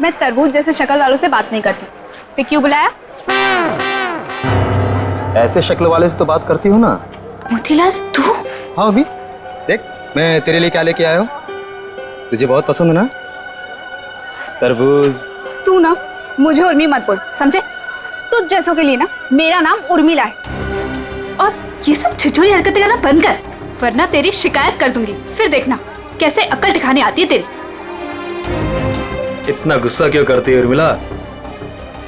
मैं तरबूज जैसे शक्ल वालों से बात नहीं करती। फिर क्यों बुलाया? ऐसे शक्ल वाले से तो बात करती हूँ ना। मोतीलाल तू? हाँ अभी देख, मैं तेरे लिए क्या लेके आया हूँ। तुझे बहुत पसंद है ना तरबूज। तू ना मुझे उर्मी मत बोल, समझे? तुझ जैसों के लिए ना मेरा नाम उर्मिला है। और ये सब छिछोरी हरकतें करना बंद कर, वरना तेरी शिकायत कर दूंगी। फिर देखना कैसे अक्ल ठिकाने आती है तेरी। इतना गुस्सा क्यों करती है उर्मिला?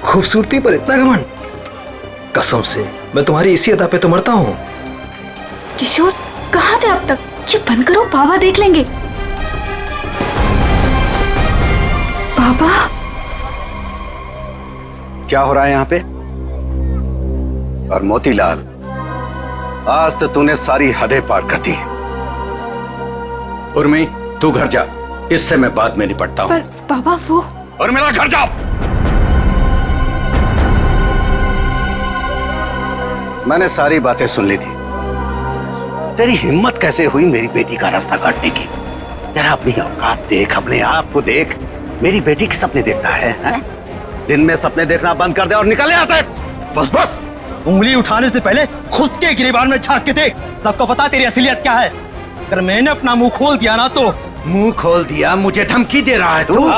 खूबसूरती पर इतना घमंड? कसम से मैं तुम्हारी इसी अदा पे तो मरता हूँ। किशोर कहाँ थे अब तक? ये बंद करो, बाबा देख लेंगे। बाबा क्या हो रहा है यहाँ पे? और मोतीलाल, आज तो तूने सारी हदें पार कर दी। उर्मी तू घर जा, इससे मैं बाद में निपटता हूँ। पर बाबा वो उर्मिला घर जा। मैंने सारी बातें सुन ली थी। तेरी हिम्मत कैसे हुई मेरी बेटी का रास्ता काटने की? तेरा अपनी औकात देख, अपने आप को देख। मेरी बेटी के सपने देखता है? दिन में सपने देखना बंद कर दे और निकल यहाँ से। बस बस, उंगली उठाने से पहले खुद के गिरेबान में झांक के देख। सबको पता तेरी असलियत क्या है। अगर मैंने अपना मुंह खोल दिया ना तो। मुंह खोल दिया? मुझे धमकी दे रहा है तू?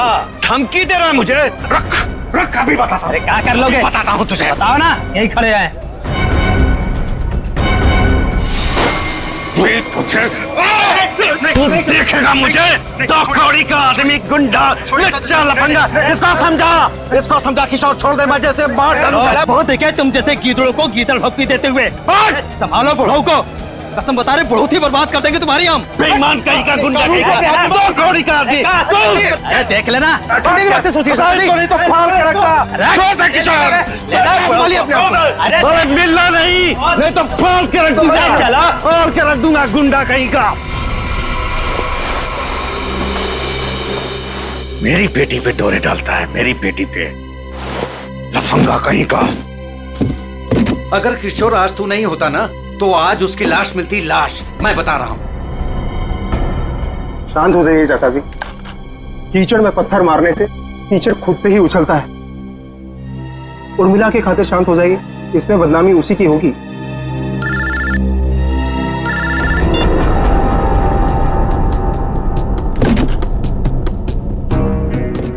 धमकी दे रहा है मुझे? रख रख, अभी बताता हूँ। अरे क्या कर लोगे? बताता हूँ तुझे। बताओ ना, यही खड़े हैं। तू देखेगा मुझे। तो कौड़ी का आदमी, गुंडा, लच्चा, लफंगा। इसको समझा किशोर, छोड़ दे, मैं जैसे मार डालूंगा। बहुत देखे तुम जैसे गीदड़ों को गीदड़ भक्ति देते हुए। संभालो बुढ़ऊ को, कसम बता रहे बहुत ही बर्बाद कर देंगे तुम्हारी हम। बेईमान कहीं का गुंडा, तो कौड़ी का आदमी। अरे देख लेना, कैसे सोचिए मिलना नहीं, नहीं तो फाड़ के रख दूंगा। चला फाड़ के रख दूंगा, गुंडा कहीं का। मेरी बेटी पे डोरे डालता है, मेरी बेटी पे। लफंगा कहीं का। अगर किशोर आज तू नहीं होता ना तो आज उसकी लाश मिलती, लाश। मैं बता रहा हूं। शांत हो जाइए चाचा जी। कीचड़ में पत्थर मारने से कीचड़ खुद पे ही उछलता है। उर्मिला के खातिर शांत हो जाइए, इसमें बदनामी उसी की होगी।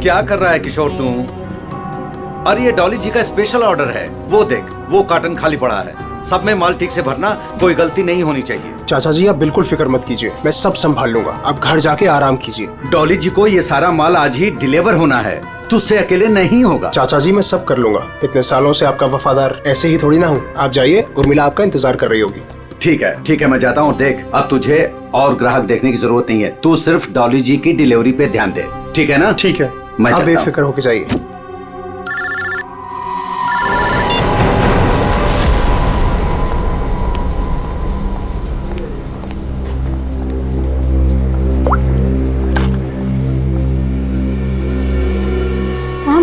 क्या कर रहा है किशोर तू? अरे ये डॉली जी का स्पेशल ऑर्डर है, वो देख, वो कार्टन खाली पड़ा है। सब में माल ठीक से भरना, कोई गलती नहीं होनी चाहिए। चाचा जी आप बिल्कुल फिक्र मत कीजिए, मैं सब संभाल लूंगा। आप घर जाके आराम कीजिए। डॉली जी को ये सारा माल आज ही डिलीवर होना है, तुझसे अकेले नहीं होगा। चाचा जी मैं सब कर लूंगा, इतने सालों से आपका वफादार ऐसे ही थोड़ी ना हूँ। आप जाइए, उर्मिला आपका इंतजार कर रही होगी। ठीक है मैं जाता हूँ। देख, अब तुझे और ग्राहक देखने की जरूरत नहीं है, तू सिर्फ डॉली जी की डिलीवरी पे ध्यान दे, ठीक है ना? ठीक है, मैं आप बेफिक्र होके जाइए।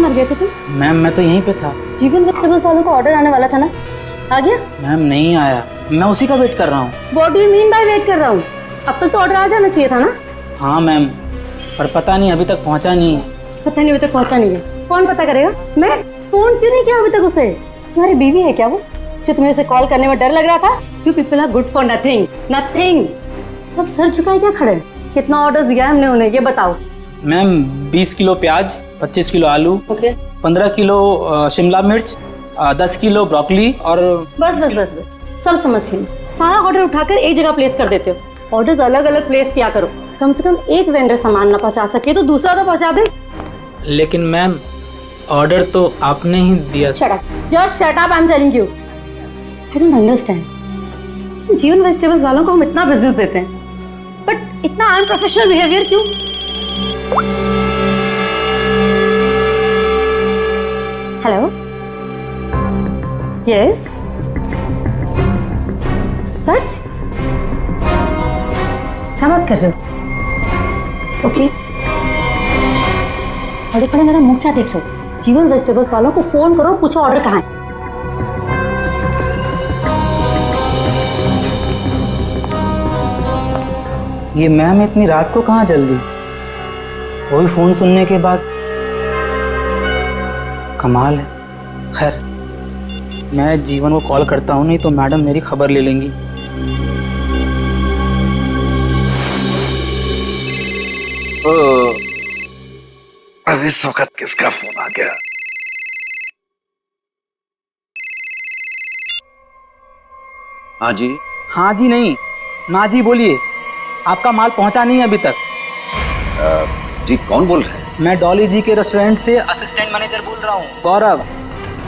गए थे तुम? मैम मैं तो यहीं पे था। जीवन वेजिटेबल्स वालों को ऑर्डर आने वाला था ना, आ गया? मैम नहीं आया, मैं उसी का वेट कर रहा हूँ। What do you mean by wait कर रहा हूँ? अब तक तो ऑर्डर आ जाना चाहिए था ना? हाँ मैम, पर पता नहीं अभी तक पहुँचा नहीं है। पता नहीं अभी तक पहुँचा नहीं है, कौन पता करेगा? मैं फोन क्यों नहीं किया अभी तक उसे? तुम्हारी बीवी है क्या वो, जो तुम्हें उसे कॉल करने में डर लग रहा था? You people are good for nothing, nothing। अब सर झुकाए क्या खड़े? कितना ऑर्डर दिया है हमने उन्हें, ये बताओ। मैम 20 किलो प्याज, 25 किलो आलू, 15 किलो शिमला मिर्च, 10 किलो ब्रोकली और बस सब समझ गई। सारा ऑर्डर उठाकर एक जगह प्लेस कर देते हो। ऑर्डर्स अलग अलग प्लेस किया करो, कम से कम एक वेंडर सामान ना पहुंचा सके तो दूसरा तो पहुंचा दे। लेकिन मैम ऑर्डर तो आपने ही दिया। Shut up, just shut up, I am telling you. I don't understand, जीवन वेजिटेबल्स वालों को हम इतना बिजनेस देते हैं बट इतना अनप्रोफेशनल बिहेवियर क्यों? हेलो, यस, सच? क्या बात कर रहे हो? ओके, खड़े खड़े मेरा मुंह क्या देख रहे हो? जीवन वेजिटेबल्स वालों को फोन करो, पूछो ऑर्डर कहाँ है। ये मैम इतनी रात को कहाँ जल्दी? वही फोन सुनने के बाद कमाल है। खैर, मैं जीवन को कॉल करता हूँ, नहीं तो मैडम मेरी खबर ले लेंगी। अब इस वक्त किसका फोन आ गया? हाँ जी। हाँ जी नहीं, ना जी बोलिए। आपका माल पहुंचा नहीं है अभी तक। जी कौन बोल रहे हैं? मैं डॉली जी के रेस्टोरेंट से असिस्टेंट मैनेजर बोल रहा हूँ, गौरव।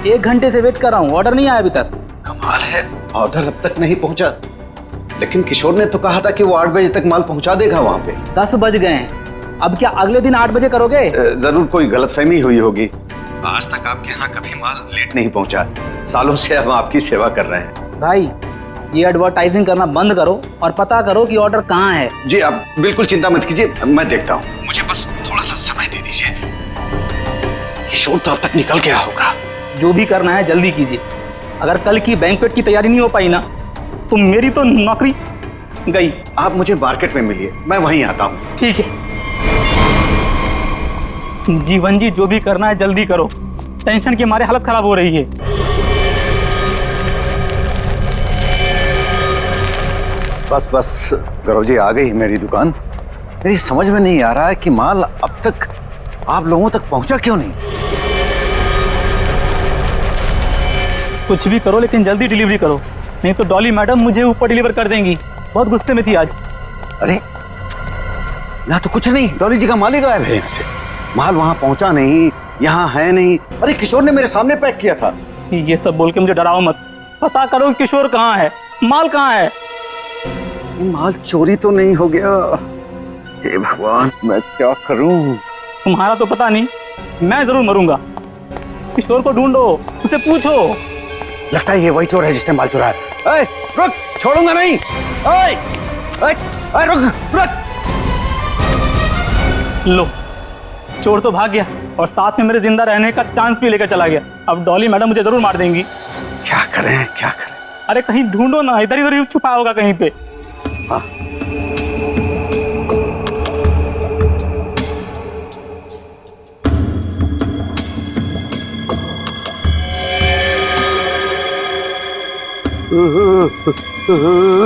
1 घंटे से वेट कर रहा हूँ, ऑर्डर नहीं आया अभी तक। कमाल है, ऑर्डर अब तक नहीं पहुंचा। लेकिन किशोर ने तो कहा था कि वो 8 बजे तक माल पहुंचा देगा वहां पे। 10 बज गए हैं, अब क्या अगले दिन 8 बजे करोगे? जरूर कोई गलतफहमी हुई होगी। आज तक आपके यहाँ कभी माल लेट नहीं पहुंचा। सालों से हम आपकी सेवा कर रहे हैं। भाई, ये एडवर्टाइजिंग करना बंद करो और पता करो कि ऑर्डर कहाँ है। जी आप बिल्कुल चिंता मत कीजिए, मैं देखता हूँ। मुझे बस थोड़ा सा समय दे दीजिए। किशोर तो अब तक निकल गया होगा। जो भी करना है जल्दी कीजिए। अगर कल की बैंक्वेट की तैयारी नहीं हो पाई ना, तो मेरी तो नौकरी गई। आप मुझे मार्केट में मिलिए, मैं वहीं आता हूँ। ठीक है जीवन जी, जो भी करना है जल्दी करो। टेंशन के मारे हालत खराब हो रही है। बस गौरव जी, आ गई मेरी दुकान। मेरी समझ में नहीं आ रहा है कि माल अब तक आप लोगों तक पहुंचा क्यों नहीं। कुछ भी करो लेकिन जल्दी डिलीवरी करो, नहीं तो डॉली मैडम मुझे ऊपर डिलीवर कर देंगी। बहुत गुस्से में थी आज। अरे यहाँ तो कुछ नहीं, डॉली जी का माल ही गायब है यहाँ से। माल वहां पहुंचा नहीं, यहाँ है नहीं। अरे किशोर ने मेरे सामने पैक किया था। ये सब बोल के मुझे डराओ मत। पता करो किशोर कहाँ है, माल कहाँ है। माल चोरी तो नहीं हो गया? हे भगवान, मैं क्या करूं? तुम्हारा तो पता नहीं, मैं जरूर मरूंगा। किशोर को ढूंढो, उसे पूछो। लगता है ये वही चोर है जिसने माल चुराया। ए, रुक, छोड़ूंगा नहीं। ए, ए, ए, रुक। लो, चोर तो भाग गया और साथ में मेरे जिंदा रहने का चांस भी लेकर चला गया। अब डॉली मैडम मुझे जरूर मार देंगी। क्या करें, क्या करें? अरे कहीं ढूंढो ना, इधर ही छुपा होगा कहीं पे। हाँ।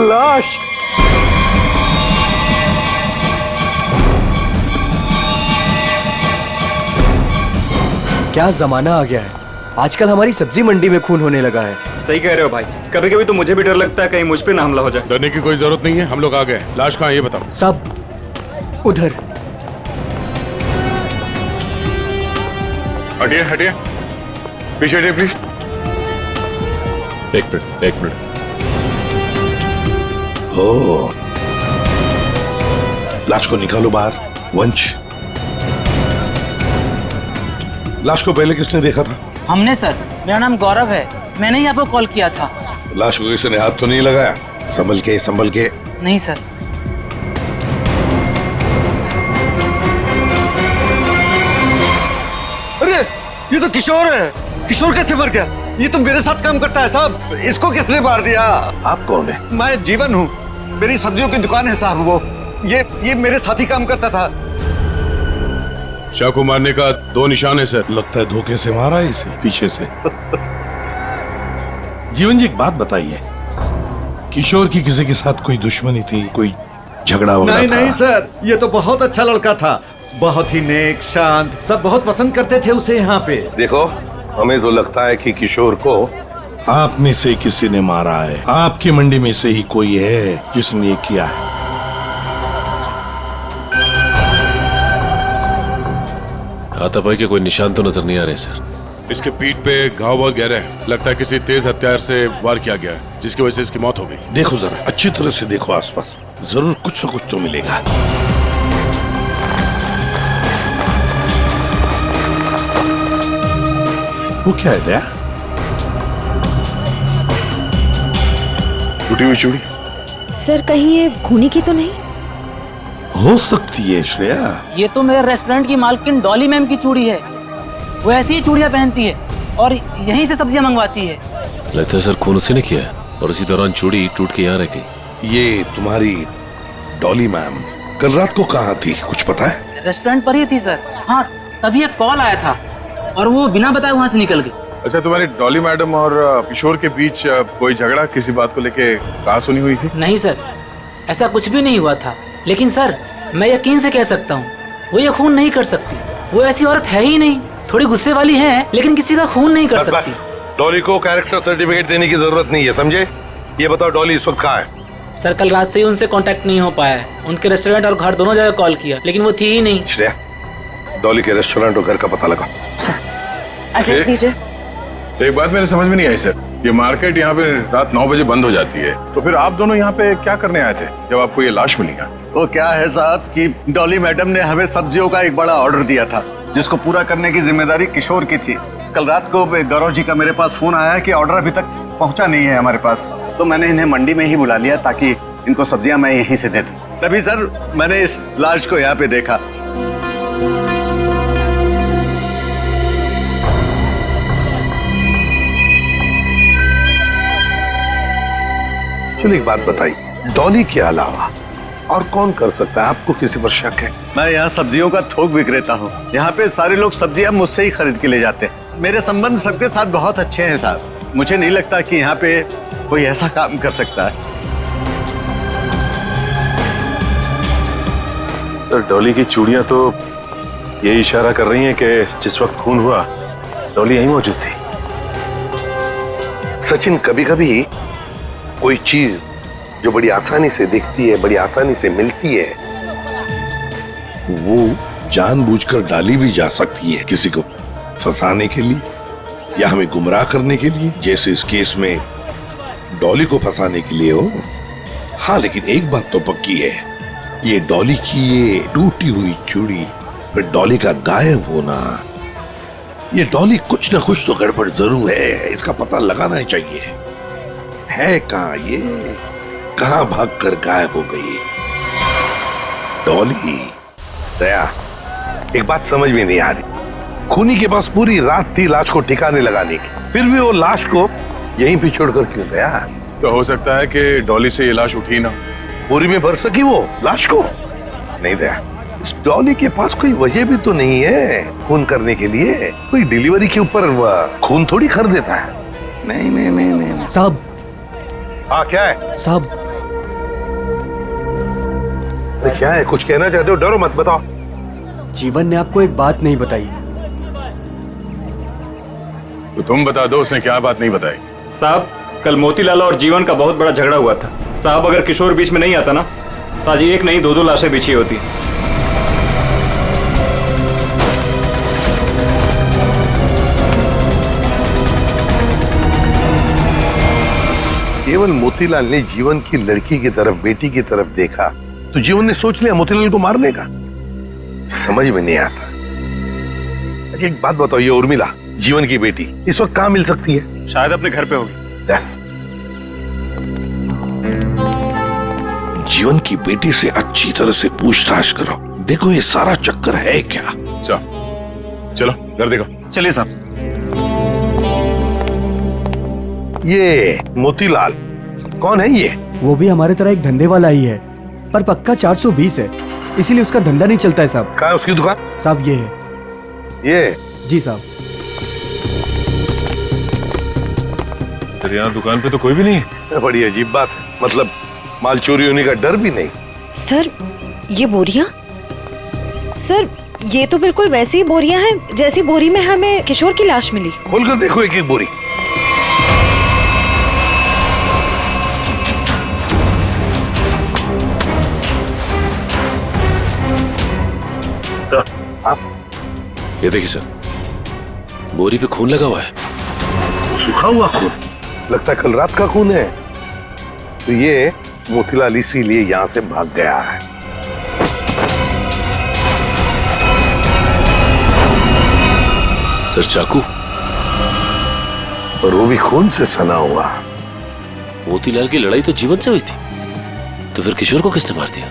लाश। क्या जमाना आ गया है, आजकल हमारी सब्जी मंडी में खून होने लगा है। सही कह रहे हो भाई, कभी कभी तो मुझे भी डर लगता है कहीं मुझ पे ना हमला हो जाए। डरने की कोई जरूरत नहीं है, हम लोग आ गए। लाश कहाँ है ये बताओ। सब उधर। हटिए हटिए, पीछे हटिए प्लीज। एक मिनट। ओह, लाश को निकालो बाहर। वंश, लाश को पहले किसने देखा था? हमने सर, मेरा नाम गौरव है, मैंने ही आपको कॉल किया था। लाश को किसी ने हाथ तो नहीं लगाया? संभल के। नहीं सर। अरे ये तो किशोर है। किशोर कैसे मर गया? ये तो मेरे साथ काम करता है साहब। इसको किसने मार दिया? आप कौन है? मैं जीवन हूँ, मेरी सब्जियों की दुकान है साहब। वो ये मेरे साथ ही काम करता था। शाह को मारने का 2 निशान है सर। लगता है धोखे से मारा है इसे, पीछे से। जीवन जी, एक बात बताइए, किशोर की किसी के साथ कोई दुश्मनी थी, कोई झगड़ा वगैरह था? नहीं सर, ये तो बहुत अच्छा लड़का था, बहुत ही नेक, शांत, सब बहुत पसंद करते थे उसे यहाँ पे। देखो, हमें तो लगता है कि किशोर को आप में से किसी ने मारा है। आपकी मंडी में से ही कोई है जिसने ये किया है। हाथापाई के कोई निशान तो नजर नहीं आ रहे सर। इसके पीठ पे घाव बहुत गहरे हैं, लगता है किसी तेज हथियार से वार किया गया है, जिसकी वजह से इसकी मौत हो गई। देखो जरा, अच्छी तरह से देखो आसपास, जरूर कुछ न कुछ तो मिलेगा। वो क्या है दया? टूटी हुई चूड़ी? सर कहीं ये खूनी की तो नहीं? हो सकती है श्रेया। ये तो मेरे रेस्टोरेंट की मालकिन डॉली मैम की चूड़ी है। वो ऐसी ही चूड़ियां पहनती है और यहीं से सब्जियां मंगवाती है। लगता है सर खून उसी ने किया है और उसी दौरान चूड़ी टूट के यहाँ रह गई। ये तुम्हारी डॉली मैम कल रात को कहाँ थी, कुछ पता है? रेस्टोरेंट पर ही थी सर। हाँ, तभी एक कॉल आया था और वो बिना बताए वहाँ से निकल गए। अच्छा, तुम्हारी डॉली मैडम और किशोर के बीच कोई झगड़ा किसी बात को लेके कहा सुनी हुई थी? नहीं सर, ऐसा कुछ भी नहीं हुआ था। लेकिन सर, मैं यकीन से कह सकता हूँ वो ये खून नहीं कर सकती। वो ऐसी औरत है ही नहीं। थोड़ी गुस्से वाली है लेकिन किसी का खून नहीं कर सकती। डॉली को कैरेक्टर सर्टिफिकेट देने की जरूरत नहीं है, समझे? ये बताओ डॉली इस वक्त कहाँ है? सर, कल रात से ही उनसे कांटेक्ट नहीं हो पाया है। उनके रेस्टोरेंट और घर दोनों जगह कॉल किया लेकिन वो थी ही नहीं। श्रेया, डॉली के रेस्टोरेंट और घर का पता लगा। एड्रेस दीजिए। एक बात मेरे समझ में नहीं आई सर, ये मार्केट यहाँ पे रात 9 बजे बंद हो जाती है, तो फिर आप दोनों यहाँ पे क्या करने आए थे जब आपको ये लाश मिली? वो क्या है साहब कि डॉली मैडम ने हमें सब्जियों का एक बड़ा ऑर्डर दिया था जिसको पूरा करने की जिम्मेदारी किशोर की थी। कल रात को गौरव जी का मेरे पास फोन आया कि ऑर्डर अभी तक पहुंचा नहीं है हमारे पास, तो मैंने इन्हें मंडी में ही बुला लिया ताकि इनको सब्जियां मैं यहीं से दे दूं। तभी सर मैंने इस लाश को यहाँ पे देखा। चलो एक बात बताइए, डॉली के अलावा और कौन कर सकता है? आपको किसी पर शक है? मैं यहाँ सब्जियों का थोक विक्रेता हूँ। यहाँ पे सारे लोग सब्जियां मुझसे ही खरीद के ले जाते हैं। मेरे संबंध सबके साथ बहुत अच्छे हैं साहब। मुझे नहीं लगता कि यहाँ पे कोई ऐसा काम कर सकता है। तो डॉली की चूड़ियां तो ये इशारा कर रही हैं कि जिस वक्त खून हुआ डॉली यहीं मौजूद थी। सचिन, कभी कभी कोई चीज जो बड़ी आसानी से दिखती है, बड़ी आसानी से मिलती है, वो जानबूझकर डाली भी जा सकती है किसी को फंसाने के लिए या हमें गुमराह करने के लिए, जैसे इस केस में डॉली को फंसाने के लिए हो। हाँ, लेकिन एक बात तो पक्की है, ये डॉली की ये टूटी हुई चूड़ी, फिर डॉली का गायब होना, ये डॉली कुछ ना कुछ तो गड़बड़ जरूर है। इसका पता लगाना ही चाहिए। है कहाँ ये? कहाँ भागकर गायब हो गई डॉली? दया, एक बात समझ में नहीं आ रही, खूनी के पास पूरी रात थी लाश को ठिकाने लगाने की, फिर भी वो लाश को यहीं पे छोड़कर क्यों गया? तो हो सकता है कि डॉली से ये लाश उठी ना, बोरी में भर सकी वो लाश को। नहीं दया, इस डॉली के पास कोई वजह भी तो नहीं है खून करने के लिए। कोई डिलीवरी के ऊपर खून थोड़ी कर देता है। नहीं नहीं नहीं नहीं साहब। हाँ, क्या है साहब? क्या है? कुछ कहना चाहते हो? डरो मत, बताओ। जीवन ने आपको एक बात नहीं बताई। तो तुम बता दो, उसने क्या बात नहीं बताई? साहब, कल मोतीलाल और जीवन का बहुत बड़ा झगड़ा हुआ था। साहब, अगर किशोर बीच में नहीं आता ना तो आज एक नहीं दो लाशें बिछी होती। केवल मोतीलाल ने जीवन की लड़की की तरफ, बेटी की तरफ देखा तो जीवन ने सोच लिया मोतीलाल को मारने का। समझ में नहीं आता। अच्छा एक बात बताओ, ये उर्मिला जीवन की बेटी इस वक्त कहाँ मिल सकती है? शायद अपने घर पे होगी। जीवन की बेटी से अच्छी तरह से पूछताछ करो, देखो ये सारा चक्कर है क्या। चलो घर देखो। चलिए साहब। ये मोतीलाल कौन है? ये वो भी हमारे तरह एक धंधे वाला ही है, पर पक्का 420 है, इसीलिए उसका धंधा नहीं चलता है साहब। कहाँ है उसकी दुकान? साहब ये है। ये? जी साहब। तेरे यहाँ दुकान पे तो कोई भी नहीं है? बड़ी अजीब बात है, मतलब माल चोरी होने का डर भी नहीं। सर, ये बोरियां? सर, ये तो बिल्कुल वैसी ही बोरियां हैं जैसी बोरी में हमें किशोर की लाश मिली। खोलकर देखो एक एक बोरी। ये देखिए सर, बोरी पे खून लगा हुआ है। सूखा हुआ खून? लगता है कल रात का खून है। तो ये मोतीलाल इसीलिए यहां से भाग गया है। सर चाकू? और वो भी खून से सना हुआ। मोतीलाल की लड़ाई तो जीवन से हुई थी, तो फिर किशोर को किसने मार दिया?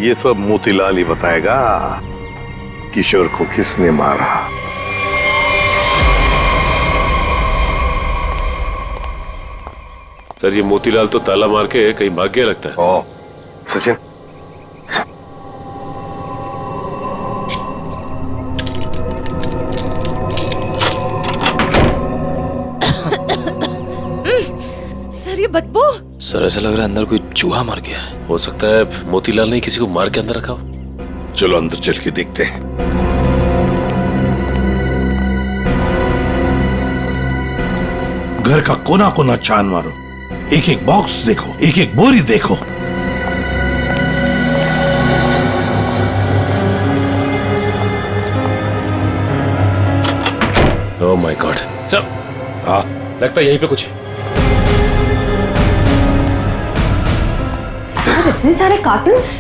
ये तो अब मोतीलाल ही बताएगा किशोर को किसने मारा। सर, ये मोतीलाल तो ताला मार के कहीं भाग गया लगता है। ओ, सचिन ये बदबू। सर ऐसा लग रहा है अंदर कोई चूहा मर गया है। हो सकता है मोतीलाल ने किसी को मार के अंदर रखा हो। चलो अंदर चल के देखते हैं। घर का कोना कोना छान मारो, एक एक बॉक्स देखो, एक एक बोरी देखो। ओह माय गॉड सर, हाँ लगता है यहीं पे कुछ है। सर इतने सारे कार्टन्स।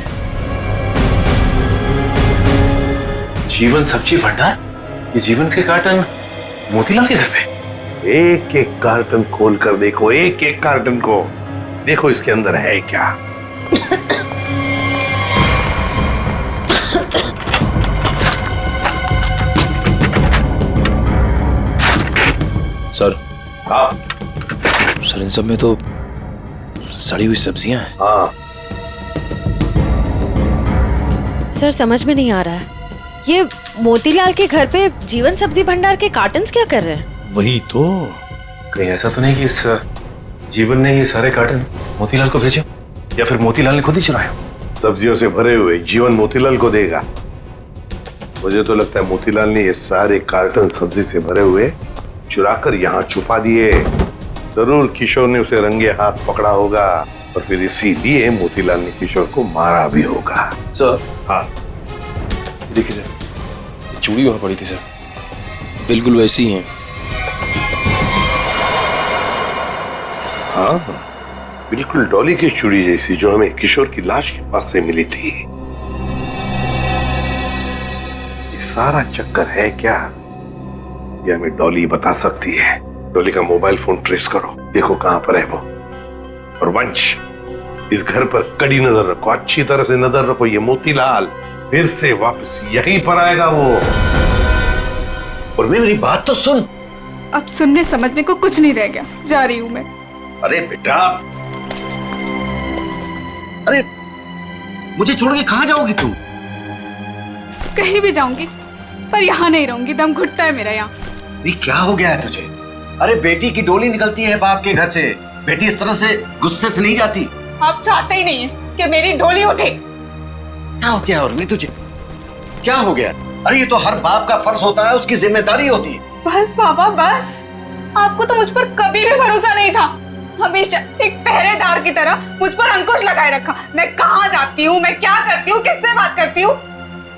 जीवन सब्जी भंडार, ये जीवन के कार्टन मोतीलाल के घर पे। एक एक कार्टन खोल कर देखो, एक एक कार्टन को देखो, इसके अंदर है क्या। सर हाँ सर, इन सब में तो सड़ी हुई सब्जियां हैं। हाँ सर समझ में नहीं आ रहा है, ये मोतीलाल के घर पे जीवन सब्जी भंडार के कार्टन्स क्या कर रहे हैं? वही तो। कहीं ऐसा तो नहीं कि इस जीवन ने ये सारे कार्टन मोतीलाल को भेजे, या फिर मोतीलाल ने खुद ही चुराया? सब्जियों से भरे हुए जीवन मोतीलाल को देगा। मुझे तो लगता है मोतीलाल ने ये सारे कार्टन सब्जी से भरे हुए चुराकर यहाँ छुपा दिए। जरूर किशोर ने उसे रंगे हाथ पकड़ा होगा और फिर इसीलिए मोतीलाल ने किशोर को मारा भी होगा। सर हाँ देखिए सर, ये चूड़ी वहां पड़ी थी सर, बिल्कुल वैसी ही है। हाँ बिल्कुल डॉली की चूड़ी जैसी, जो हमें किशोर की लाश के पास से मिली थी। ये सारा चक्कर है क्या, ये हमें डॉली बता सकती है। डॉली का मोबाइल फोन ट्रेस करो, देखो कहां पर है वो। और वंश, इस घर पर कड़ी नजर रखो, अच्छी तरह से नजर रखो। ये मोतीलाल फिर से वापस यहीं पर आएगा वो। और मेरी बात तो सुन। अब सुनने समझने को कुछ नहीं रह गया, जा रही हूँ मैं। अरे बेटा, अरे मुझे छोड़ के कहां जाओगी तुम? कहीं भी जाऊंगी, पर यहाँ नहीं रहूंगी। दम घुटता है मेरा यहाँ। ये क्या हो गया है तुझे? अरे बेटी की डोली निकलती है बाप के घर से, बेटी इस तरह से गुस्से से नहीं जाती। आप चाहते ही नहीं है कि मेरी डोली उठे। क्या हो गया उर्मी तुझे? क्या हो गया? अरे ये तो हर बाप का फर्ज होता है, उसकी जिम्मेदारी होती है। बस बाबा बस, आपको तो मुझ पर कभी भी भरोसा नहीं था। हमेशा एक पहरेदार की तरह मुझ पर अंकुश लगाए रखा। मैं कहाँ जाती हूँ, मैं क्या करती हूँ, किससे बात करती हूँ,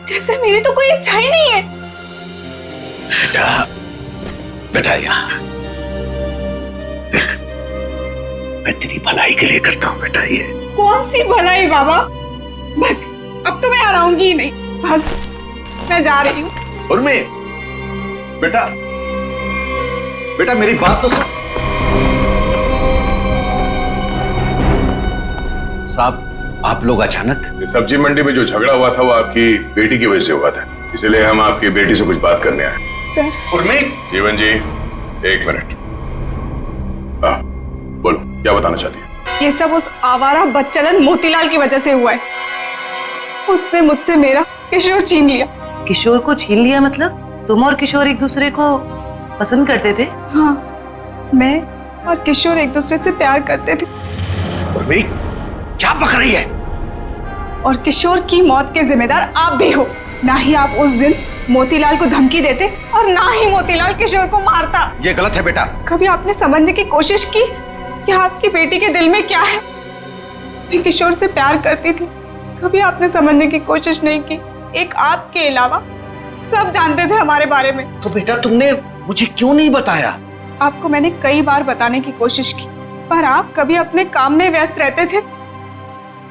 जैसे मेरी तो कोई इच्छा ही नहीं है। बेटा बेटा, यहाँ देख, मैं तेरी भलाई के लिए करता हूँ बेटा। ये कौन सी भलाई बाबा, बस अब तो मैं आऊंगी ही नहीं, बस मैं जा रही हूँ। उर्मी बेटा, बेटा मेरी बात तो सुन। साहब, आप लोग अचानक? सब्जी मंडी में जो झगड़ा हुआ था वो आपकी बेटी की वजह से हुआ था, इसलिए हम आपकी बेटी से कुछ बात करने आए। सर। उर्मी। जीवन जी एक मिनट, बोलो क्या बताना चाहती है? ये सब उस आवारा बदचलन मोतीलाल की वजह से हुआ है। उसने मुझसे मेरा किशोर छीन लिया। किशोर को छीन लिया मतलब तुम और किशोर एक दूसरे को पसंद करते थे? हाँ, मैं और किशोर एक दूसरे से प्यार करते थे। उर्मी क्या पक रही है? और किशोर की मौत के जिम्मेदार आप भी हो। ना ही आप उस दिन मोतीलाल को धमकी देते और ना ही मोतीलाल किशोर को मारता। ये गलत है बेटा। कभी आपने समझने की कोशिश की कि आपकी बेटी के दिल में क्या है? मैं किशोर से प्यार करती थी, कभी आपने समझने की कोशिश नहीं की। एक आपके अलावा सब जानते थे हमारे बारे में। तो बेटा तुमने मुझे क्यों नहीं बताया? आपको मैंने कई बार बताने की कोशिश की, पर आप कभी अपने काम में व्यस्त रहते थे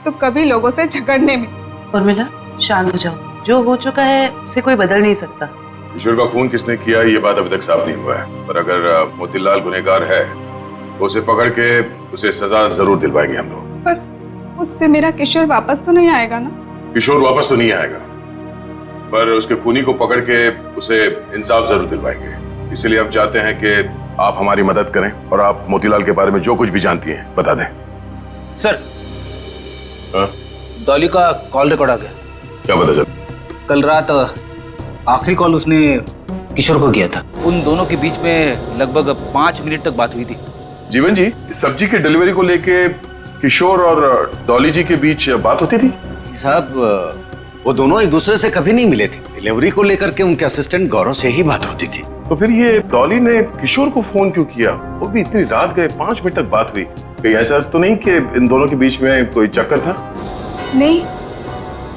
तो कभी लोगों से झगड़ने में। उर्मिला शांत हो जाओ, जो हो चुका है उसे कोई बदल नहीं सकता। किशोर का खून किसने किया ये बात अभी तक साफ नहीं हुआ है, पर अगर मोतीलाल गुनहगार है तो उसे पकड़ के उसे सजा जरूर दिलवाएंगे हम लोग। पर उससे मेरा किशोर वापस तो नहीं आएगा ना? किशोर वापस तो नहीं आएगा, पर उसके खूनी को पकड़ के उसे इंसाफ जरूर दिलवाएंगे। इसलिए हम चाहते हैं कि आप हमारी मदद करें और आप मोतीलाल के बारे में जो कुछ भी जानती हैं बता दें। सर, डॉली का कॉल रिकॉर्ड आ गया। क्या पता चल? कल रात आखिरी कॉल उसने किशोर को किया था। उन दोनों के बीच में लगभग 5 मिनट तक बात हुई थी। जीवन जी, सब्जी की डिलीवरी को लेके किशोर और डॉली जी के बीच बात होती थी? साहब, वो दोनों एक दूसरे से कभी नहीं मिले थे। डिलीवरी को लेकर के उनके असिस्टेंट गौरव से ही बात होती थी। तो फिर ये डॉली ने किशोर को फोन क्यों किया? वो भी इतनी रात गए, 5 मिनट तक बात हुई। कहीं ऐसा तो नहीं कि इन दोनों के बीच में कोई चक्कर था? नहीं,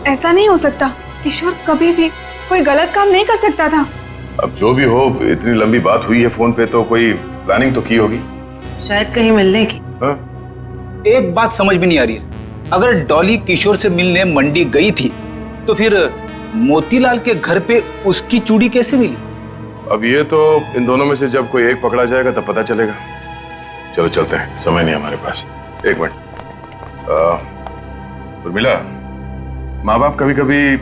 ऐसा नहीं हो सकता। किशोर कभी भी कोई गलत काम नहीं कर सकता था। अब जो भी हो, इतनी लंबी बात हुई है फोन पे, तो कोई प्लानिंग तो की होगी शायद कहीं मिलने की। हाँ? एक बात समझ में नहीं आ रही है, अगर डॉली किशोर से मिलने मंडी गई थी तो फिर मोतीलाल के घर पे उसकी चूड़ी कैसे मिली? अब ये तो इन दोनों में से जब कोई एक पकड़ा जाएगा तब पता चलेगा। चलो चलते हैं, समय नहीं हमारे पास। एक मिनट, उर्मिला, माँ बाप कभी कभी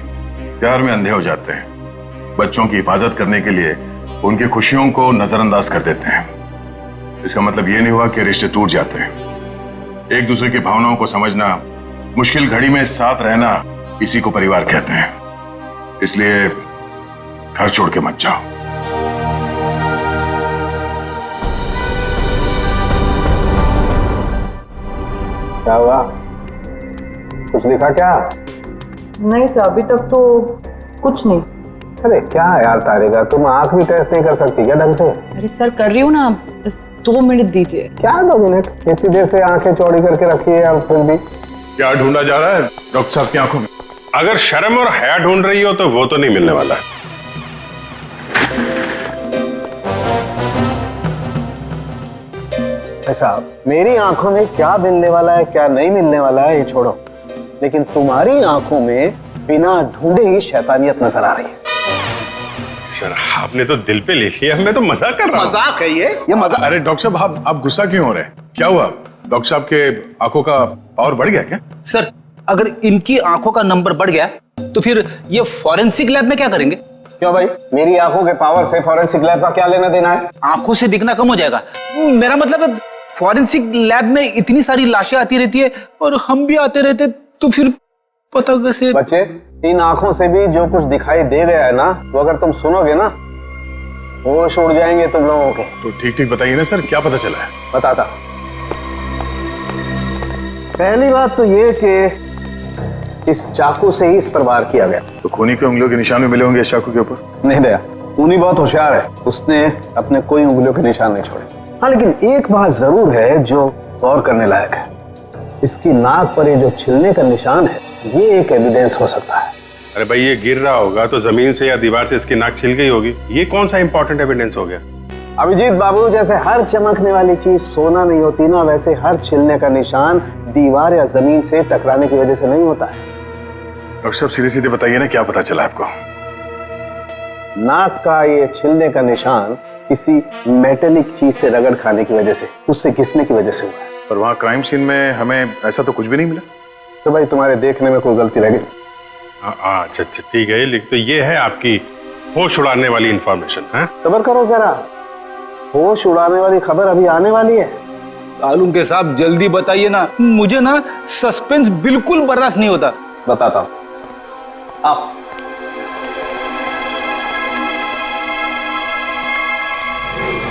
प्यार में अंधे हो जाते हैं। बच्चों की हिफाजत करने के लिए उनकी खुशियों को नजरअंदाज कर देते हैं। इसका मतलब ये नहीं हुआ कि रिश्ते टूट जाते हैं। एक दूसरे की भावनाओं को समझना, मुश्किल घड़ी में साथ रहना, इसी को परिवार कहते हैं। इसलिए घर छोड़ के मत जाओ। क्या हुआ? कुछ लिखा क्या? नहीं सर, अभी तक तो कुछ नहीं। अरे क्या यार तारिका, तुम आंख भी टेस्ट नहीं कर सकती क्या ढंग से? अरे सर कर रही हूँ ना, बस 2 मिनट दीजिए। क्या 2 मिनट? इतनी देर से आंखें चौड़ी करके रखी है और फिर भी क्या ढूंढा जा रहा है डॉक्टर साहब की आंखों में? अगर शर्म और हया ढूंढ रही हो तो वो तो नहीं मिलने वाला है। साहब, मेरी आंखों में क्या मिलने वाला है क्या नहीं मिलने वाला है ये छोड़ो, लेकिन तुम्हारी आंखों में बिना ढूंढे ही शैतानियत नजर आ रही है। सर आपने तो दिल पे ले लिया, मैं तो मजाक कर रहा हूं। मजाक है ये मजाक। अरे डॉक्टर साहब, आप गुस्सा क्यों हो रहे हैं? क्या हुआ? डॉक्टर साहब के आंखों का पावर बढ़ गया क्या? सर, अगर इनकी आंखों का नंबर बढ़ गया तो फिर ये फॉरेंसिक लैब में क्या करेंगे? क्यों भाई, मेरी आंखों के पावर से फॉरेंसिक लैब का क्या लेना देना है? आंखों से दिखना कम हो जाएगा। मेरा मतलब है फॉरेंसिक लैब में इतनी सारी लाशें आती रहती है और हम भी आते रहते, तो फिर पता कैसे? बच्चे, इन आंखों से भी जो कुछ दिखाई दे गया है ना, वो अगर तुम सुनोगे ना, होश उड़ जाएंगे तुम लोगों के। तो ठीक ठीक बताइए ना सर, क्या पता चला है? बताता। पहली बात तो ये कि इस चाकू से ही इस पर वार किया गया। तो खूनी के उंगलियों के निशान भी मिले होंगे इस चाकू के ऊपर? नहीं दया, खूनी बहुत होशियार है, उसने अपने कोई उंगलियों के निशान नहीं छोड़े। हाँ, लेकिन एक बात जरूर है जो गौर करने लायक है। इसकी नाक पर ये जो छिलने का निशान है, ये एक एविडेंस हो सकता है। अरे भाई, ये गिर रहा होगा तो जमीन से या दीवार से इसकी नाक छिल गई होगी। ये कौन सा इंपॉर्टेंट एविडेंस हो गया? अभिजीत बाबू, जैसे हर चमकने वाली चीज सोना नहीं होती ना, वैसे हर छिलने का निशान दीवार या जमीन से टकराने की वजह से नहीं होता है। डॉक्टर साहब सीधे सीधे बताइए ना, क्या पता चला आपको? नाक का ये छिलने का निशान किसी मेटेलिक चीज से रगड़ खाने की वजह से, उससे घिसने की वजह से हुआ है। पर वहाँ क्राइम सीन में हमें ऐसा तो कुछ भी नहीं मिला। तो भाई तुम्हारे देखने में कोई गलती रह गई? अच्छा ठीक है, लिख तो ये है आपकी होश उड़ाने वाली इंफॉर्मेशन है। सब्र करो जरा, होश उड़ाने वाली खबर अभी आने वाली है। तालुम के साहब जल्दी बताइए ना, मुझे ना सस्पेंस बिल्कुल बर्दाश्त नहीं होता। बताता हूं, आप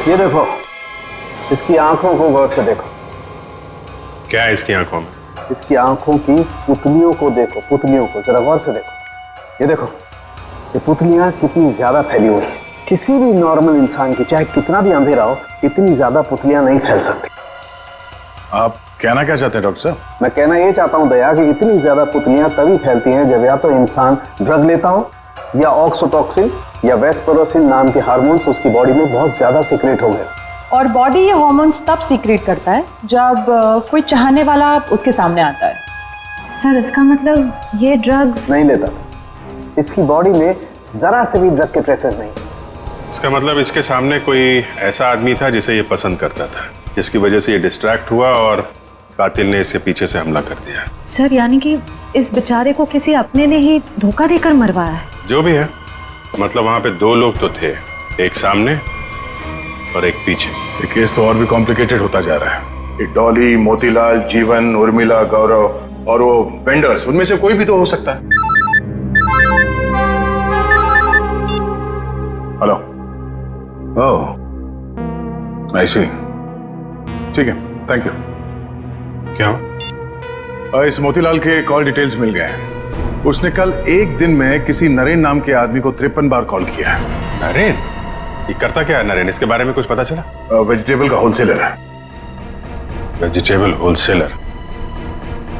ये देखो, इसकी आंखों को गौर से देखो। क्या है इसकी आंखों में? इसकी आंखों की पुतलियों को देखो, पुतलियों को जरा गौर से देखो। ये देखो, ये पुतलियां कितनी ज्यादा फैली हुई है। किसी भी नॉर्मल इंसान की, चाहे कितना भी अंधेरा हो, इतनी ज्यादा पुतलियां नहीं फैल सकती। आप कहना क्या चाहते हैं डॉक्टर साहब? मैं कहना ये चाहता हूं दया कि इतनी ज्यादा पुतलियां तभी फैलती हैं जब या तो इंसान ड्रग लेता हो, या ऑक्सीटोसिन या वेस्परोसिन नाम के हार्मोन्स उसकी बॉडी में बहुत ज्यादा सीक्रेट हो गए। और बॉडी ये हार्मोन्स तब सीक्रेट करता है जब कोई चाहने वाला उसके सामने आता है। सर, इसका मतलब ये ड्रग्स नहीं लेता, इसकी बॉडी में जरा से भी ड्रग के ट्रेसेस नहीं। इसका मतलब इसके सामने कोई ऐसा आदमी था जिसे ये पसंद करता था, जिसकी वजह से ये डिस्ट्रैक्ट हुआ और कातिल ने इससे पीछे से हमला कर दिया। सर, यानी कि इस बेचारे को किसी अपने ने ही धोखा देकर मरवाया है। जो भी है, मतलब वहां पे 2 लोग तो थे, एक सामने और एक पीछे। ये केस तो और भी कॉम्प्लिकेटेड होता जा रहा है। ये डॉली, मोतीलाल, जीवन, उर्मिला, गौरव और वो वेंडर्स, उनमें से कोई भी तो हो सकता है। हेलो, ओह आई सी। ठीक है, थैंक यू। क्या इस मोतीलाल के कॉल डिटेल्स मिल गए हैं। उसने कल एक दिन में किसी नरेन नाम के आदमी को 53 बार कॉल किया है। नरेन? ये करता क्या है नरेन? इसके बारे में कुछ पता चला? वेजिटेबल का होलसेलर है। Vegetable wholesaler?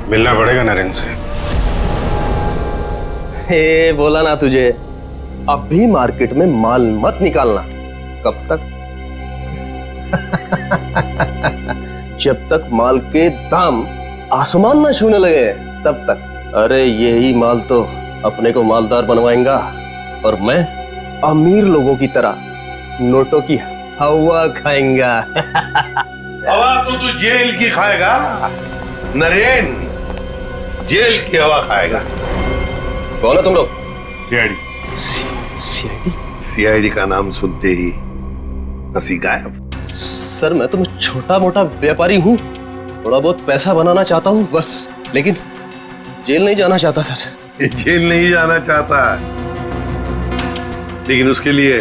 मिलना पड़ेगा नरेन से। हे बोला ना तुझे, अब भी मार्केट में माल मत निकालना। कब तक? जब तक माल के दाम आसमान ना छूने लगे तब तक। अरे यही माल तो अपने को मालदार बनवाएगा और मैं अमीर लोगों की तरह नोटों की हवा खाएंगा। हवा तो तू जेल की खाएगा नरेन, जेल की हवा खाएगा। कौन है तुम लोग? सीआईडी। सीआईडी? सीआईडी का नाम सुनते ही हंसी गायब। सर मैं तो छोटा मोटा व्यापारी हूँ, थोड़ा बहुत पैसा बनाना चाहता हूँ बस, लेकिन जेल नहीं जाना चाहता सर। जेल नहीं जाना चाहता, लेकिन उसके लिए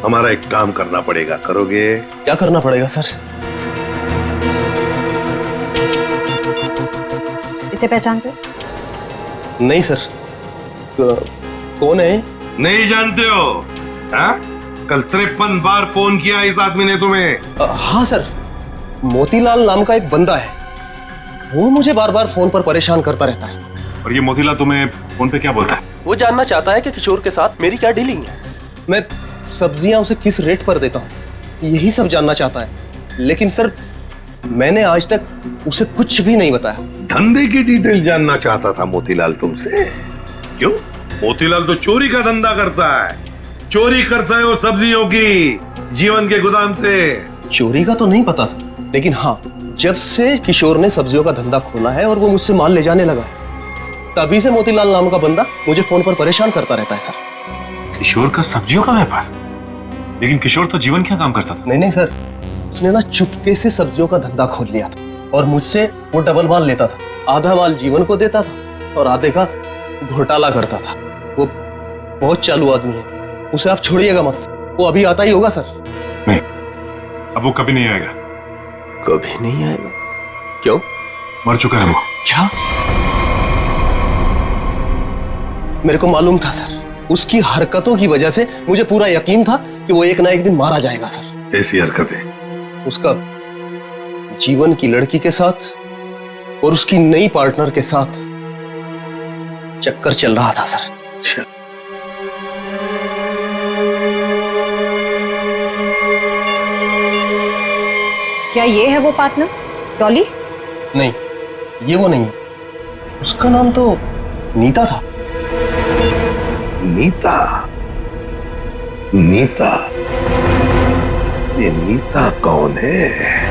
हमारा एक काम करना पड़ेगा। करोगे? क्या करना पड़ेगा सर? इसे पहचानते हो? नहीं सर। कौन है? नहीं जानते हो? हाँ? कल 53 बार फोन किया इस आदमी ने तुम्हें। हाँ सर, मोतीलाल नाम का एक बंदा है, वो मुझे बार बार फोन पर परेशान करता रहता है। और ये मोतीलाल तुम्हें फोन पे क्या बोलता है? वो जानना चाहता है कि किशोर के साथ मेरी क्या डीलिंग है, मैं सब्जियां उसे किस रेट पर देता हूँ, यही सब जानना चाहता है। लेकिन सर मैंने आज तक उसे कुछ भी नहीं बताया। धंधे की डिटेल जानना चाहता था मोतीलाल तुमसे? क्यों? मोतीलाल तो चोरी का धंधा करता है। चोरी करता है वो सब्जियों की, जीवन के गोदाम से। चोरी का तो नहीं पता सर, लेकिन हाँ, जब से किशोर ने सब्जियों का धंधा खोला है और वो मुझसे माल ले जाने लगा, तभी से मोतीलाल नाम का बंदा मुझे फोन पर परेशान करता रहता है सर। किशोर का सब्जियों का व्यापार? लेकिन किशोर तो जीवन क्या काम करता था? नहीं सर, उसने ना चुपके से सब्जियों का धंधा खोल लिया था और मुझसे वो डबल माल लेता था। आधा माल जीवन को देता था और आधे का घोटाला करता था। वो बहुत चालू आदमी है, उसे आप छोड़िएगा मत, वो अभी आता ही होगा सर। नहीं, अब वो कभी नहीं आएगा। कभी नहीं आएगा? क्यों? मर चुका है वो। क्या? मेरे को मालूम था सर, उसकी हरकतों की वजह से मुझे पूरा यकीन था कि वो एक ना एक दिन मारा जाएगा सर। कैसी हरकतें? उसका जीवन की लड़की के साथ और उसकी नई पार्टनर के साथ चक्कर चल रहा था सर। क्या ये है वो पार्टनर, डॉली? नहीं, ये वो नहीं, उसका नाम तो नीता था। नीता? नीता? ये नीता कौन है?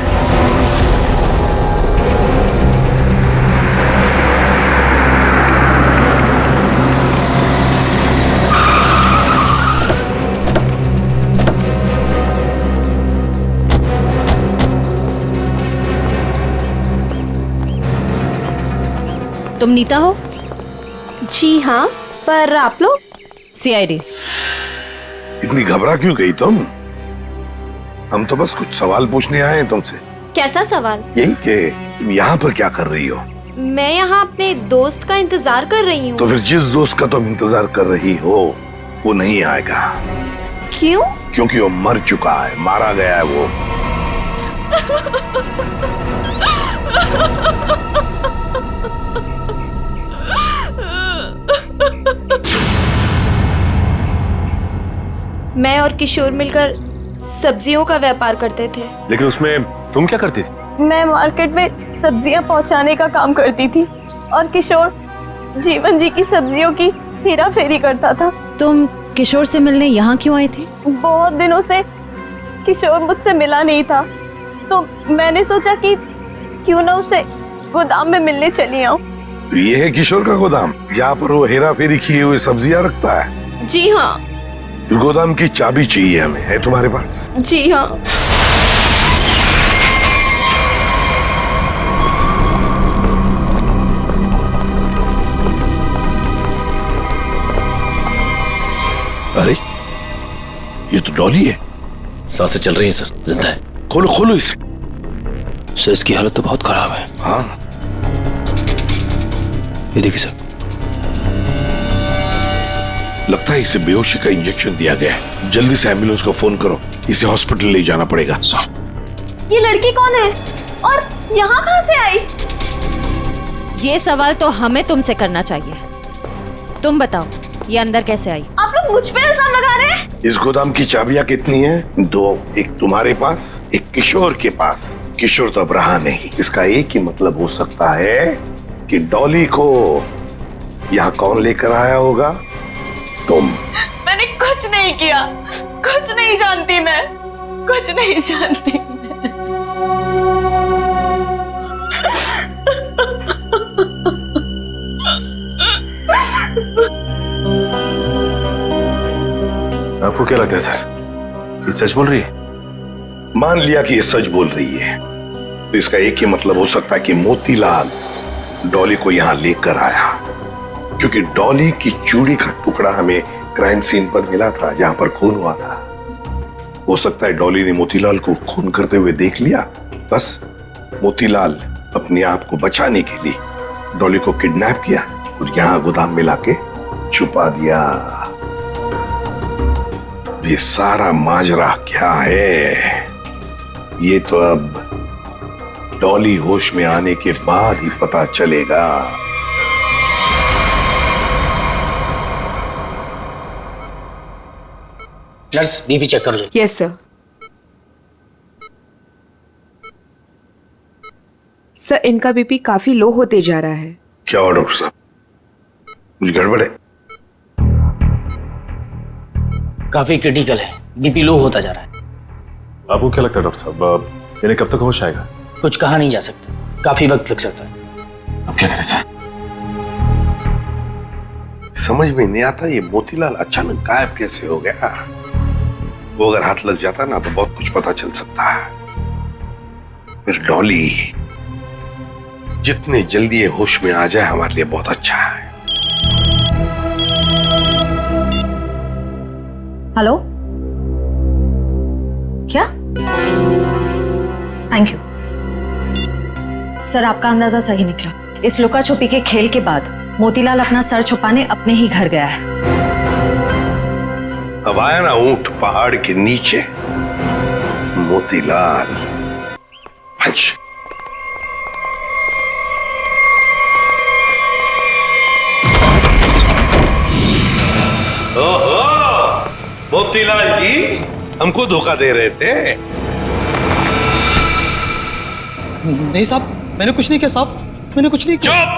तुम नीता हो? जी हाँ, पर आप लोग? सीआईडी। इतनी घबरा क्यों गई तुम? हम तो बस कुछ सवाल पूछने आए हैं तुमसे। कैसा सवाल? यही कि तुम यहाँ पर क्या कर रही हो? मैं यहाँ अपने दोस्त का इंतजार कर रही हूँ। तो फिर जिस दोस्त का तुम इंतजार कर रही हो वो नहीं आएगा। क्यों? क्योंकि वो मर चुका है, मारा गया है वो। मैं और किशोर मिलकर सब्जियों का व्यापार करते थे। लेकिन उसमें तुम क्या करती थी? मैं मार्केट में सब्जियां पहुंचाने का काम करती थी और किशोर जीवन जी की सब्जियों की हेरा फेरी करता था। तुम किशोर से मिलने यहाँ क्यों आई थी? बहुत दिनों से किशोर मुझसे मिला नहीं था, तो मैंने सोचा कि क्यों ना उसे गोदाम में मिलने चली आऊं। तो ये है किशोर का गोदाम, जहाँ पर वो हेरा फेरी किए हुए सब्जियां रखता है? जी हाँ। गोदाम की चाबी चाहिए हमें, है तुम्हारे पास? जी हाँ। अरे ये तो डॉली है। सांसें चल रही हैं सर, जिंदा है। खोलो खोलो इसे। सर इसकी हालत तो बहुत खराब है। हाँ, ये देखिए सर, लगता है इसे बेहोशी का इंजेक्शन दिया गया है। जल्दी से एम्बुलेंस को फोन करो, इसे हॉस्पिटल ले जाना पड़ेगा। ये लड़की कौन है और यहाँ कहाँ से आई? ये सवाल तो हमें तुमसे करना चाहिए। तुम बताओ, ये अंदर कैसे आई? आप लोग मुझ पे इल्जाम लगा रहे हैं? इस गोदाम की चाबियां कितनी हैं? 2, एक तुम्हारे पास, एक किशोर के पास। किशोर तो अब रहा नहीं। इसका एक ही मतलब हो सकता है कि डॉली को यहाँ कौन लेकर आया होगा? तुम। मैंने कुछ नहीं किया, कुछ नहीं जानती मैं, कुछ नहीं जानती मैं। आपको क्या लगता है सर, ये सच बोल रही है? मान लिया कि ये सच बोल रही है, तो इसका एक ही मतलब हो सकता है कि मोतीलाल डॉली को यहाँ लेकर आया, क्योंकि डॉली की चूड़ी का टुकड़ा हमें क्राइम सीन पर मिला था, जहां पर खून हुआ था। हो सकता है डॉली ने मोतीलाल को खून करते हुए देख लिया। बस मोतीलाल अपने आप को बचाने के लिए डॉली को किडनैप किया और यहाँ गोदाम में लाके छुपा दिया। ये सारा माजरा क्या है, ये तो अब डॉली होश में आने के बाद ही पता चलेगा। नर्स, बीपी चेक करो। Yes sir. सर, इनका बीपी काफी लो होते जा रहा है। क्या हुआ डॉक्टर साहब, कुछ गड़बड़ है? काफी क्रिटिकल है, बीपी लो होता जा रहा है। आपको क्या लगता है डॉक्टर साहब, इन्हें कब तक होश आएगा? कुछ कहा नहीं जा सकता, काफी वक्त लग सकता है। अब क्या करें सर? समझ में नहीं आता ये मोतीलाल अचानक गायब कैसे हो गया। वो अगर हाथ लग जाता ना तो बहुत कुछ पता चल सकता है। फिर डॉली जितने जल्दी ये होश में आ जाए हमारे लिए बहुत अच्छा है। हेलो, क्या? थैंक यू सर, आपका अंदाजा सही निकला। इस लुका छुपी के खेल के बाद मोतीलाल अपना सर छुपाने अपने ही घर गया है। अब आया ना ऊंट पहाड़ के नीचे, मोतीलाल। पंच। ओहो, मोतीलाल जी हमको धोखा दे रहे थे। नहीं साहब, मैंने कुछ नहीं किया साहब, मैंने कुछ नहीं किया। चुप!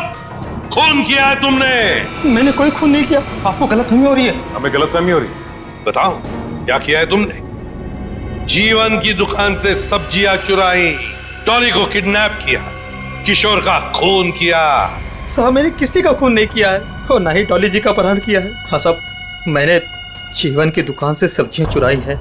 खून किया है तुमने। मैंने कोई खून नहीं किया, आपको गलतफहमी हो रही है। हमें गलतफहमी हो रही है। बताओ क्या किया है तुमने? जीवन की दुकान से सब्जियां चुराई, डॉली को किडनैप किया, किशोर का खून किया। साहब, मैंने किसी का खून नहीं किया है और ना ही डॉली जी का अपहरण किया है। हाँ साहब, मैंने जीवन की दुकान से सब्जियां चुराई है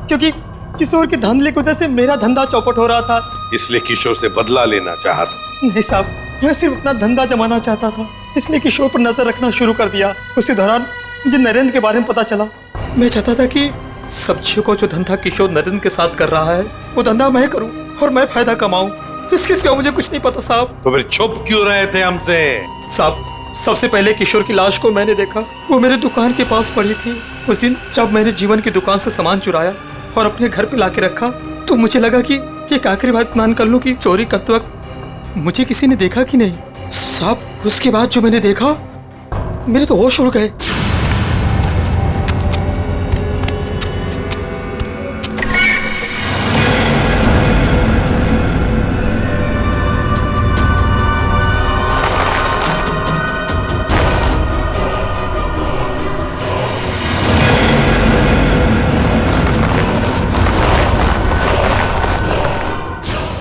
क्योंकि किशोर के धंधे की वजह से मेरा धंधा चौपट हो रहा था, इसलिए किशोर से बदला लेना चाहा था। नहीं साहब, मैं सिर्फ अपना धंधा जमाना चाहता था, इसलिए किशोर पर नजर रखना शुरू कर दिया। उसी दौरान मुझे नरेंद्र के बारे में पता चला। मैं चाहता था कि सब्जियों को जो धंधा किशोर नरेंद्र के साथ कर रहा है वो धंधा मैं करूं और मैं फायदा कमाऊं। इसके सिवा मुझे कुछ नहीं पता साहब। तो फिर छुप क्यों रहे थे हमसे? साहब, सबसे पहले किशोर की लाश को मैंने देखा, वो मेरे दुकान के पास पड़ी थी। उस दिन जब मैंने जीवन की दुकान से सामान चुराया और अपने घर पे लाके रखा तो मुझे लगा कि एक आखिरी बात इत्मीनान कर लूं कि चोरी करते वक्त मुझे किसी ने देखा कि नहीं। साहब, उसके बाद जो मैंने देखा मेरे तो होश उड़ गए।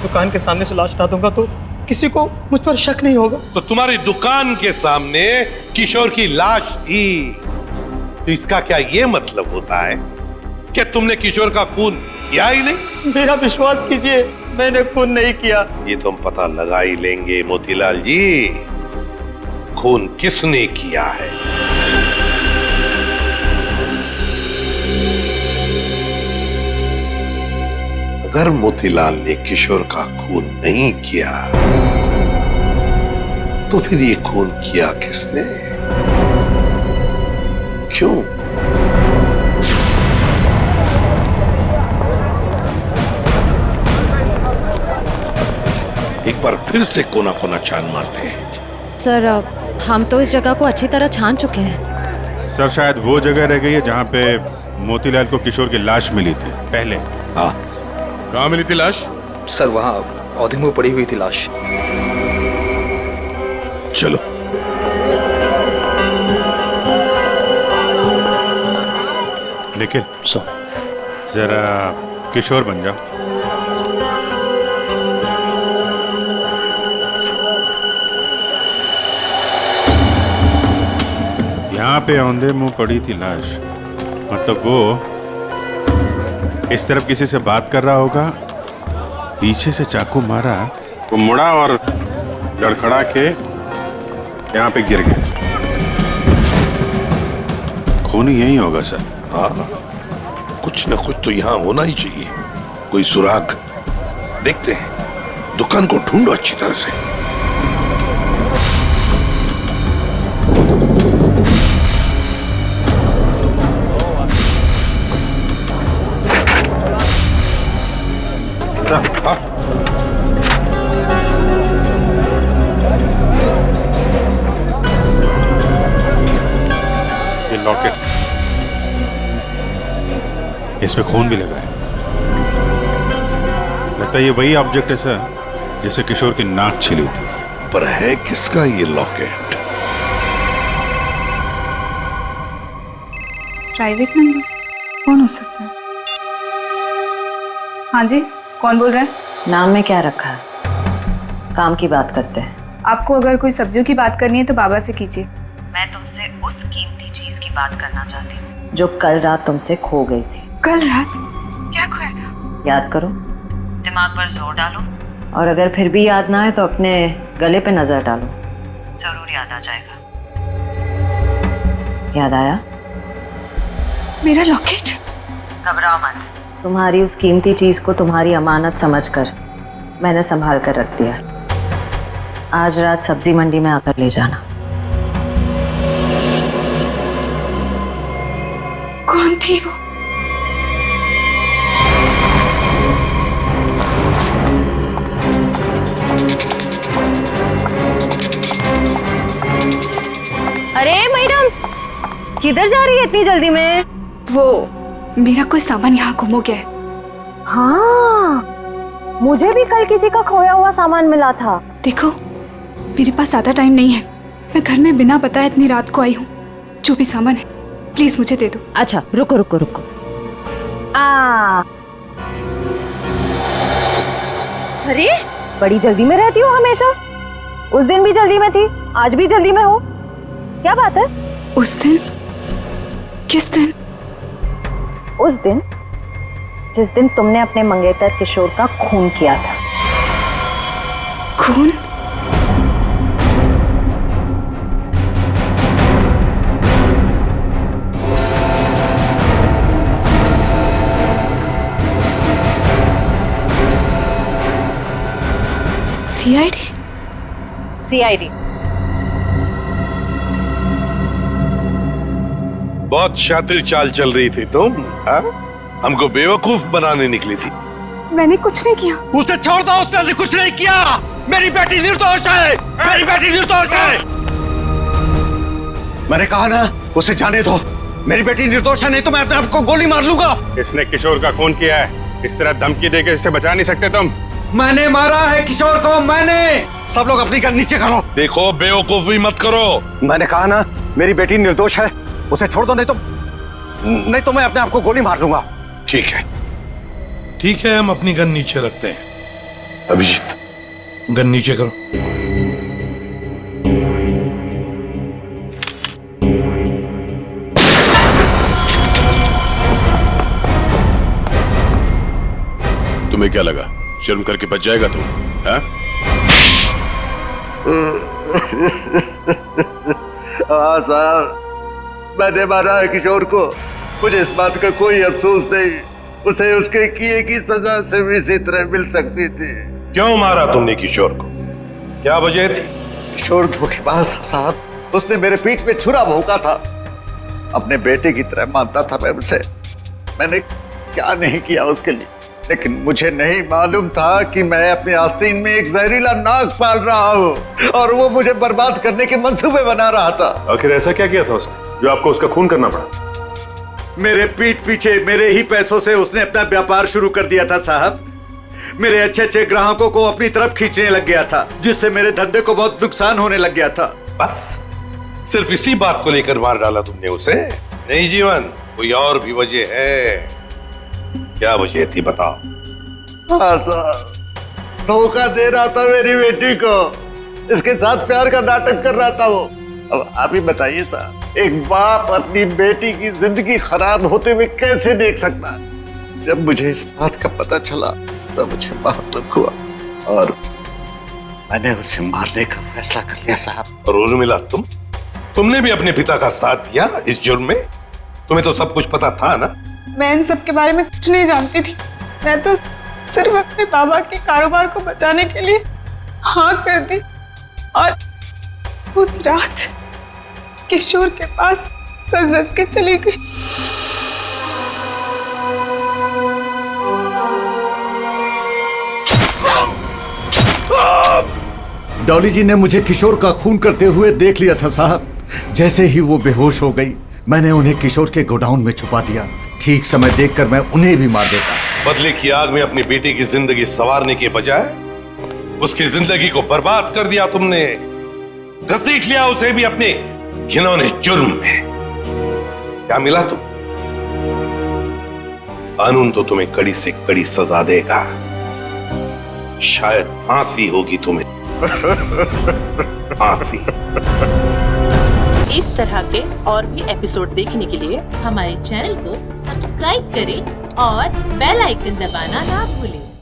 दुकान के सामने से लाश हटा दूंगा तो किसी को मुझ पर शक नहीं होगा। तो तुम्हारी दुकान के सामने किशोर की लाश थी, तो इसका क्या ये मतलब होता है कि तुमने किशोर का खून किया ही नहीं? मेरा विश्वास कीजिए, मैंने खून नहीं किया। ये तो हम पता लगा ही लेंगे मोतीलाल जी, खून किसने किया है। अगर मोतीलाल ने किशोर का खून नहीं किया तो फिर ये खून किया किसने? क्यों? एक बार फिर से कोना कोना छान मारते हैं। सर हम तो इस जगह को अच्छी तरह छान चुके हैं। सर शायद वो जगह रह गई है जहाँ पे मोतीलाल को किशोर की लाश मिली थी पहले। हाँ, कहाँ मिली थी लाश? सर वहाँ पौधे में पड़ी हुई थी लाश। चलो। निखिल जरा किशोर बन जाओ। यहाँ पे औंधे मुंह पड़ी थी लाश, मतलब वो इस तरफ किसी से बात कर रहा होगा, पीछे से चाकू मारा, वो मुड़ा और लड़खड़ा के यहाँ पे गिर गया। खून यही होगा सर। हाँ, कुछ न कुछ तो यहाँ होना ही चाहिए, कोई सुराग। देखते हैं, दुकान को ढूंढो अच्छी तरह से। सर हाँ, ये लॉकेट, इसमें खून भी लगा है। लगता है ये वही ऑब्जेक्ट है सर जिसे किशोर की नाक छिली थी। पर है किसका ये लॉकेट? प्राइवेट नंबर कौन हो सकता है? हाँ जी, कौन बोल रहा है? नाम में क्या रखा है? काम की बात करते हैं। आपको अगर कोई सब्जियों की बात करनी है तो बाबा से कीजिए। मैं तुमसे उस कीमती चीज की बात करना चाहती हूँ जो कल रात तुमसे खो गई थी। कल रात? क्या खोया था? याद करो, दिमाग पर जोर डालो, और अगर फिर भी याद ना आए तो अपने गले पे नजर डालो, जरूर याद आ जाएगा। याद आया? मेरा लॉकेट? घबराओ मत, तुम्हारी उस कीमती चीज को तुम्हारी अमानत समझकर मैंने संभाल कर रख दिया। आज रात सब्जी मंडी में आकर ले जाना। कौन थी वो? अरे मैडम, किधर जा रही है इतनी जल्दी में? वो मेरा कोई सामान यहाँ गुम हो गया है। हाँ, मुझे भी कल किसी का खोया हुआ सामान मिला था। देखो, मेरे पास ज़्यादा टाइम नहीं है, मैं घर में बिना बताए इतनी रात को आई हूँ। जो भी सामान है प्लीज मुझे दे दो। अच्छा रुको रुको रुको। अरे बड़ी जल्दी में रहती हो हमेशा। उस दिन भी जल्दी में थी, आज भी जल्दी में हो, क्या बात है? उस दिन? किस दिन? उस दिन जिस दिन तुमने अपने मंगेतर किशोर का खून किया था। खून? सीआईडी? सीआईडी। बहुत शातिर चाल चल रही थी तुम, हाँ? हमको बेवकूफ बनाने निकली थी। मैंने कुछ नहीं किया। उसे छोड़ दो, उसने कुछ नहीं किया। मेरी बेटी निर्दोष है, मेरी बेटी निर्दोष है। मैंने कहा ना, उसे जाने दो। मेरी बेटी निर्दोष है, नहीं तो मैं अपने आप को गोली मार लूंगा। इसने किशोर का खून किया है, इस तरह धमकी देके इसे बचा नहीं सकते तुम। मैंने मारा है किशोर को, मैंने। सब लोग अपनी गन नीचे करो। देखो, बेवकूफी मत करो। मैंने कहा ना, मेरी बेटी निर्दोष है, उसे छोड़ दो, नहीं तो मैं अपने आप को गोली मार लूंगा। ठीक है, ठीक है, हम अपनी गन नीचे रखते हैं। अभिजीत, गन नीचे करो। तुम्हें क्या लगा, शर्म करके बच जाएगा तू? हाँ साहब, मैंने मारा है किशोर को, मुझे इस बात का कोई अफसोस नहीं। उसे उसके किए की सजा से भी इसी तरह मिल सकती थी। क्यों मारा तुमने किशोर को? क्या वजह थी? किशोर धोखेबाज था साहब। उसने मेरे पीठ पे छुरा भोंका था। अपने बेटे की तरह मानता था मैं उसे। मैंने क्या नहीं किया उसके लिए, लेकिन मुझे नहीं मालूम था कि मैं अपने आस्तीन में एक जहरीला नाग पाल रहा हूँ और वो मुझे बर्बाद करने के मंसूबे बना रहा था। आखिर ऐसा क्या किया था उसने जो आपको उसका खून करना पड़ा? मेरे पीठ पीछे मेरे ही पैसों से उसने अपना व्यापार शुरू कर दिया था साहब। मेरे अच्छे अच्छे ग्राहकों को अपनी तरफ खींचने लग गया था, जिससे मेरे धंधे को बहुत नुकसान होने लग गया था। बस सिर्फ इसी बात को लेकर मार डाला तुमने उसे? नहीं जीवन, कोई और भी वजह है? क्या वजह थी बताओ? हाँ साहब, धोखा दे रहा था मेरी बेटी को। इसके साथ प्यार का नाटक कर रहा था वो। अब आप ही बताइए साहब, एक बाप अपनी बेटी की जिंदगी खराब होते हुए कैसे देख सकता है? जब मुझे इस बात का पता चला तो मुझे बहुत दुख हुआ और मैंने उसे मारने का फैसला कर लिया साहब। और उर्मिला, तुमने भी अपने पिता का साथ दिया इस जुर्म में? तुम्हें तो सब कुछ पता था ना? मैं इन सब के बारे में कुछ नहीं जानती थी। मैं तो सिर्फ अपने बाबा के कारोबार को बचाने के लिए हाँ कर दी और उस रात किशोर के पास सज धज के चली गई। डॉली जी ने मुझे किशोर का खून करते हुए देख लिया था साहब। जैसे ही वो बेहोश हो गई, मैंने उन्हें किशोर के गोडाउन में छुपा दिया। ठीक समय देखकर मैं उन्हें भी मार देता। बदले की आग में अपनी बेटी की जिंदगी संवारने के बजाय उसकी जिंदगी को बर्बाद कर दिया तुमने। घसीट लिया उसे भी अपने घिनौने जुर्म में। क्या मिला तुम? कानून तो तुम्हें कड़ी से कड़ी सजा देगा। शायद फांसी होगी तुम्हें। फांसी। इस तरह के और भी एपिसोड देखने के लिए हमारे चैनल को सब्सक्राइब करें और बेल आइकन दबाना ना भूलें।